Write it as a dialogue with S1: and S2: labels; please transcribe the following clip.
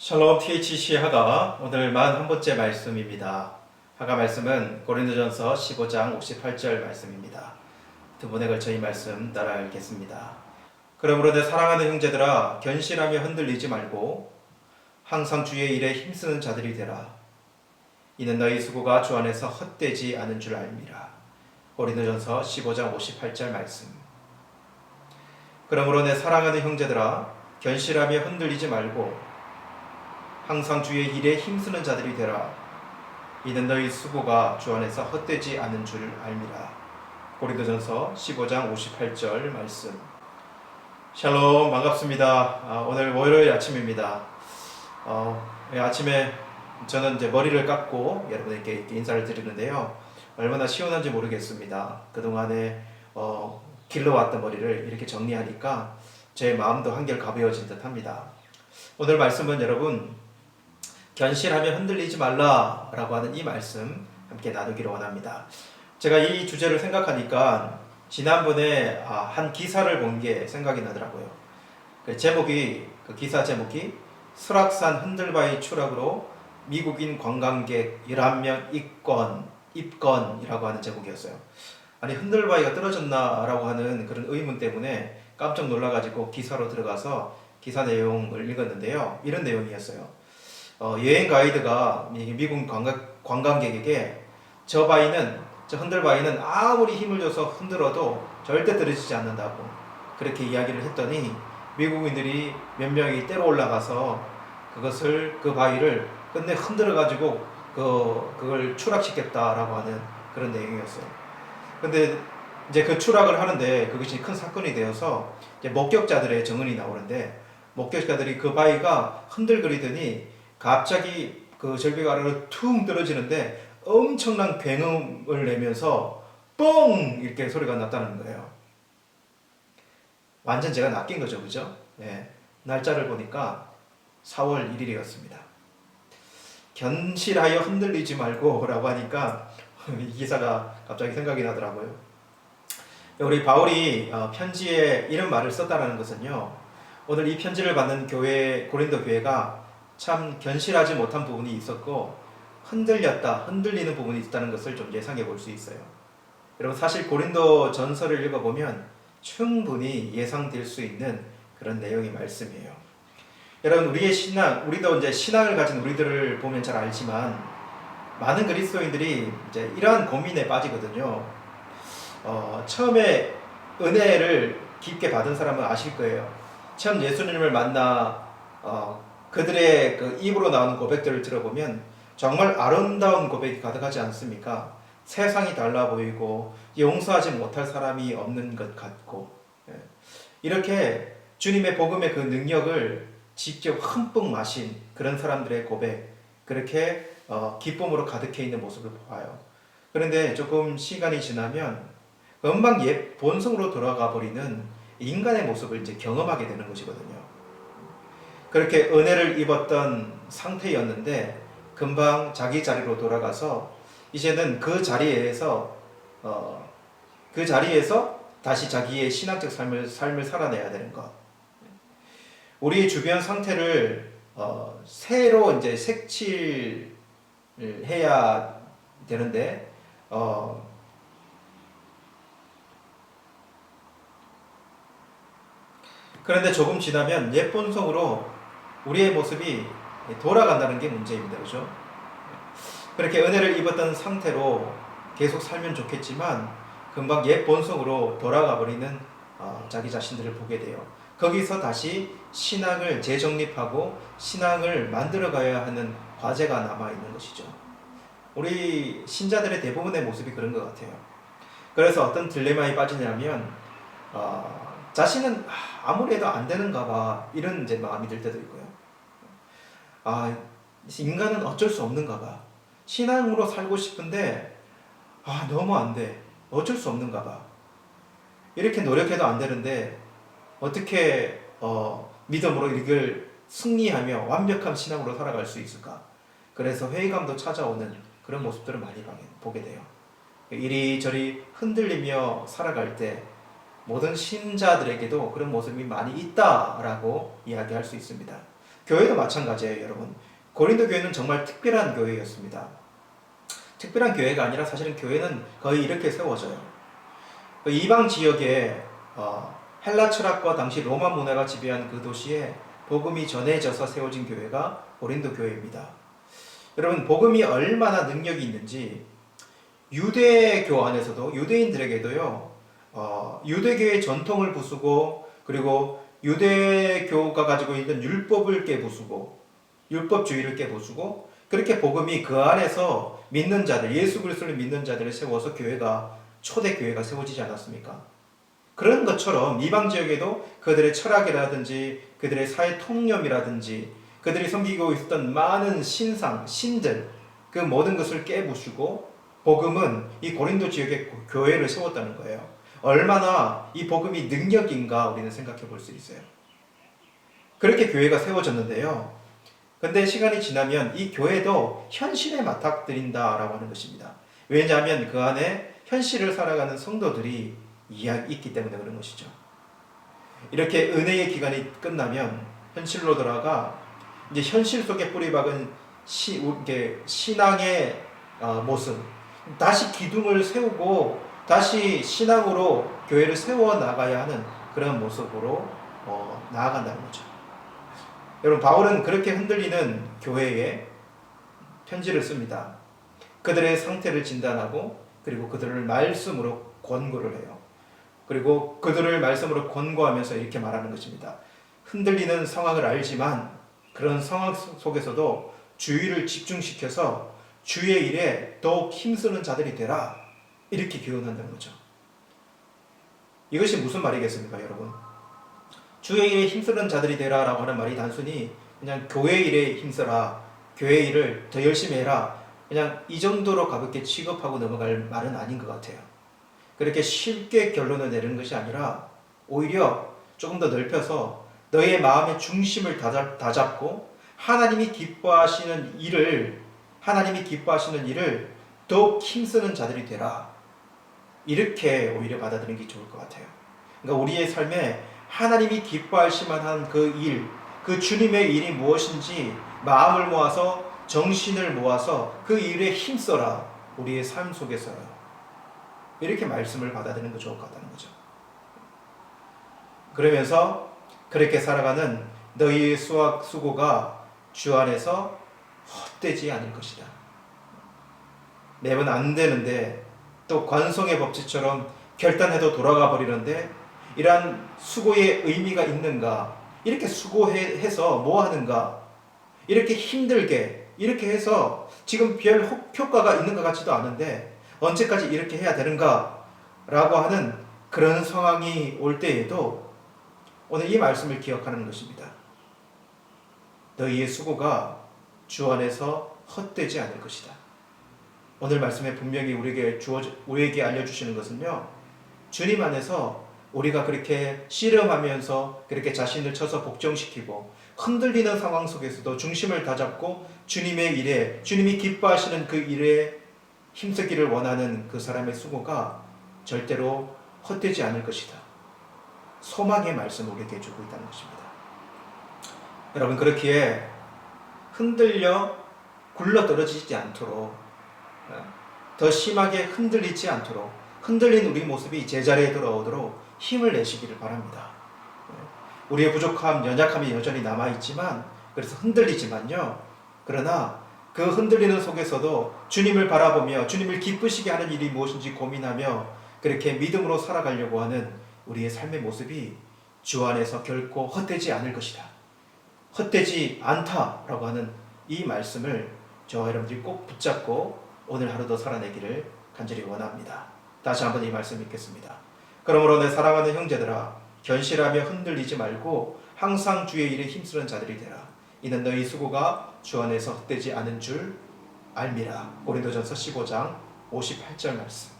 S1: 샬롬 THC 하가 오늘 41번째 말씀입니다. 하가 말씀은 고린도전서 15장 58절 말씀입니다. 두 번에 걸쳐 이 말씀 따라 읽겠습니다. 그러므로 내 사랑하는 형제들아 견실하며 흔들리지 말고 항상 주의 일에 힘쓰는 자들이 되라. 이는 너희 수고가 주 안에서 헛되지 않은 줄 알미라. 고린도전서 15장 58절 말씀. 그러므로 내 사랑하는 형제들아 견실하며 흔들리지 말고 항상 주의 일에 힘쓰는 자들이 되라. 이는 너희 수고가 주 안에서 헛되지 않은 줄 알미라. 고린도전서 15장 58절 말씀. 샬롬, 반갑습니다. 오늘 월요일 아침입니다. 아침에 저는 이제 머리를 깎고 여러분에게 인사를 드리는데요. 얼마나 시원한지 모르겠습니다. 그동안에 길러왔던 머리를 이렇게 정리하니까 제 마음도 한결 가벼워진 듯 합니다. 오늘 말씀은 여러분 견실하며 흔들리지 말라라고 하는 이 말씀 함께 나누기를 원합니다. 제가 이 주제를 생각하니까 지난번에 한 기사를 본 게 생각이 나더라고요. 그 기사 제목이 설악산 흔들바위 추락으로 미국인 관광객 11명 입건이라고 하는 제목이었어요. 아니 흔들바위가 떨어졌나라고 하는 그런 의문 때문에 깜짝 놀라가지고 기사로 들어가서 기사 내용을 읽었는데요. 이런 내용이었어요. 여행 가이드가 미국 관광객에게 저 흔들바위는 아무리 힘을 줘서 흔들어도 절대 떨어지지 않는다고 그렇게 이야기를 했더니 미국인들이 몇 명이 때로 올라가서 그 바위를 끝내 흔들어 가지고 그걸 추락시켰다라고 하는 그런 내용이었어요. 근데 이제 그 추락을 하는데 그것이 큰 사건이 되어서 이제 목격자들의 증언이 나오는데 목격자들이 그 바위가 흔들거리더니 갑자기 그 절벽 아래로 퉁 떨어지는데 엄청난 굉음을 내면서 뻥 이렇게 소리가 났다는 거예요. 완전 제가 낚인 거죠, 그죠? 네. 날짜를 보니까 4월 1일이었습니다. 견실하여 흔들리지 말고라고 하니까 이 기사가 갑자기 생각이 나더라고요. 우리 바울이 편지에 이런 말을 썼다는 것은요. 오늘 이 편지를 받는 고린도 교회가 참 견실하지 못한 부분이 있었고 흔들리는 부분이 있다는 것을 좀 예상해 볼 수 있어요. 여러분 사실 고린도 전서를 읽어보면 충분히 예상될 수 있는 그런 내용의 말씀이에요. 여러분 우리도 이제 신앙을 가진 우리들을 보면 잘 알지만 많은 그리스도인들이 이제 이러한 고민에 빠지거든요. 처음에 은혜를 깊게 받은 사람은 아실 거예요. 처음 예수님을 만나 그들의 그 입으로 나오는 고백들을 들어보면 정말 아름다운 고백이 가득하지 않습니까? 세상이 달라 보이고 용서하지 못할 사람이 없는 것 같고 이렇게 주님의 복음의 그 능력을 직접 흠뻑 마신 그런 사람들의 고백 그렇게 기쁨으로 가득해 있는 모습을 보아요. 그런데 조금 시간이 지나면 금방 옛 본성으로 돌아가 버리는 인간의 모습을 이제 경험하게 되는 것이거든요. 그렇게 은혜를 입었던 상태였는데 금방 자기 자리로 돌아가서 이제는 그 자리에서 다시 자기의 신앙적 삶을 살아내야 되는 것. 우리 주변 상태를 새로 이제 색칠을 해야 되는데 그런데 조금 지나면 옛 본성으로 우리의 모습이 돌아간다는 게 문제입니다. 그죠? 그렇게 은혜를 입었던 상태로 계속 살면 좋겠지만 금방 옛 본성으로 돌아가 버리는 자기 자신들을 보게 돼요. 거기서 다시 신앙을 재정립하고 신앙을 만들어가야 하는 과제가 남아있는 것이죠. 우리 신자들의 대부분의 모습이 그런 것 같아요. 그래서 어떤 딜레마에 빠지냐면 자신은 아무리 해도 안 되는가 봐 이런 이제 마음이 들 때도 있고요. 인간은 어쩔 수 없는가 봐. 신앙으로 살고 싶은데 너무 안 돼. 어쩔 수 없는가 봐. 이렇게 노력해도 안 되는데 어떻게 믿음으로 이걸 승리하며 완벽한 신앙으로 살아갈 수 있을까? 그래서 회의감도 찾아오는 그런 모습들을 많이 보게 돼요. 이리저리 흔들리며 살아갈 때 모든 신자들에게도 그런 모습이 많이 있다라고 이야기할 수 있습니다. 교회도 마찬가지예요, 여러분. 고린도 교회는 정말 특별한 교회였습니다. 특별한 교회가 아니라 사실은 교회는 거의 이렇게 세워져요. 이방 지역에 헬라 철학과 당시 로마 문화가 지배한 그 도시에 복음이 전해져서 세워진 교회가 고린도 교회입니다. 여러분, 복음이 얼마나 능력이 있는지 유대교 안에서도 유대인들에게도요, 유대교의 전통을 부수고 그리고 유대교가 가지고 있는 율법을 깨부수고 율법주의를 깨부수고 그렇게 복음이 그 안에서 믿는 자들, 예수 그리스도를 믿는 자들을 세워서 교회가 초대교회가 세워지지 않았습니까? 그런 것처럼 이방 지역에도 그들의 철학이라든지 그들의 사회 통념이라든지 그들이 섬기고 있었던 많은 신상, 신들 그 모든 것을 깨부수고 복음은 이 고린도 지역에 교회를 세웠다는 거예요. 얼마나 이 복음이 능력인가 우리는 생각해 볼 수 있어요. 그렇게 교회가 세워졌는데요. 근데 시간이 지나면 이 교회도 현실에 맞닥뜨린다라고 하는 것입니다. 왜냐하면 그 안에 현실을 살아가는 성도들이 있기 때문에 그런 것이죠. 이렇게 은혜의 기간이 끝나면 현실로 돌아가 이제 현실 속에 뿌리박은 신앙의 모습, 다시 기둥을 세우고 다시 신앙으로 교회를 세워 나가야 하는 그런 모습으로 나아간다는 거죠. 여러분, 바울은 그렇게 흔들리는 교회에 편지를 씁니다. 그들의 상태를 진단하고 그리고 그들을 말씀으로 권고를 해요. 그리고 그들을 말씀으로 권고하면서 이렇게 말하는 것입니다. 흔들리는 상황을 알지만 그런 상황 속에서도 주의를 집중시켜서 주의 일에 더욱 힘쓰는 자들이 되라. 이렇게 기원한다는 거죠. 이것이 무슨 말이겠습니까, 여러분? 주의 일에 힘쓰는 자들이 되라 라고 하는 말이 단순히 그냥 교회 일에 힘써라, 교회 일을 더 열심히 해라, 그냥 이 정도로 가볍게 취급하고 넘어갈 말은 아닌 것 같아요. 그렇게 쉽게 결론을 내리는 것이 아니라 오히려 조금 더 넓혀서 너의 마음의 중심을 다잡고 하나님이 기뻐하시는 일을 더욱 힘쓰는 자들이 되라. 이렇게 오히려 받아들이는 게 좋을 것 같아요. 그러니까 우리의 삶에 하나님이 기뻐하실 만한 그 일, 그 주님의 일이 무엇인지 마음을 모아서 정신을 모아서 그 일에 힘써라. 우리의 삶 속에서요. 이렇게 말씀을 받아들이는 거 좋을 것 같다는 거죠. 그러면서 그렇게 살아가는 너희의 수고가 주 안에서 헛되지 않을 것이다. 매번 안 되는데 또 관성의 법칙처럼 결단해도 돌아가 버리는데 이러한 수고의 의미가 있는가? 이렇게 수고해서 뭐 하는가? 이렇게 힘들게 이렇게 해서 지금 별 효과가 있는 것 같지도 않은데 언제까지 이렇게 해야 되는가? 라고 하는 그런 상황이 올 때에도 오늘 이 말씀을 기억하는 것입니다. 너희의 수고가 주 안에서 헛되지 않을 것이다. 오늘 말씀에 분명히 우리에게 알려주시는 것은요, 주님 안에서 우리가 그렇게 씨름하면서 그렇게 자신을 쳐서 복종시키고 흔들리는 상황 속에서도 중심을 다잡고 주님의 일에, 주님이 기뻐하시는 그 일에 힘쓰기를 원하는 그 사람의 수고가 절대로 헛되지 않을 것이다. 소망의 말씀을 우리에게 주고 있다는 것입니다. 여러분, 그렇기에 흔들려 굴러 떨어지지 않도록, 더 심하게 흔들리지 않도록, 흔들린 우리 모습이 제자리에 돌아오도록 힘을 내시기를 바랍니다. 우리의 부족함, 연약함이 여전히 남아있지만, 그래서 흔들리지만요, 그러나 그 흔들리는 속에서도 주님을 바라보며 주님을 기쁘시게 하는 일이 무엇인지 고민하며 그렇게 믿음으로 살아가려고 하는 우리의 삶의 모습이 주 안에서 결코 헛되지 않을 것이다. 헛되지 않다라고 하는 이 말씀을 저와 여러분들이 꼭 붙잡고 오늘 하루도 살아내기를 간절히 원합니다. 다시 한번 이 말씀 읽겠습니다. 그러므로 내 사랑하는 형제들아, 견실하며 흔들리지 말고 항상 주의 일에 힘쓰는 자들이 되라. 이는 너희 수고가 주 안에서 헛되지 않은 줄 알미라. 고린도전서 15장 58절 말씀.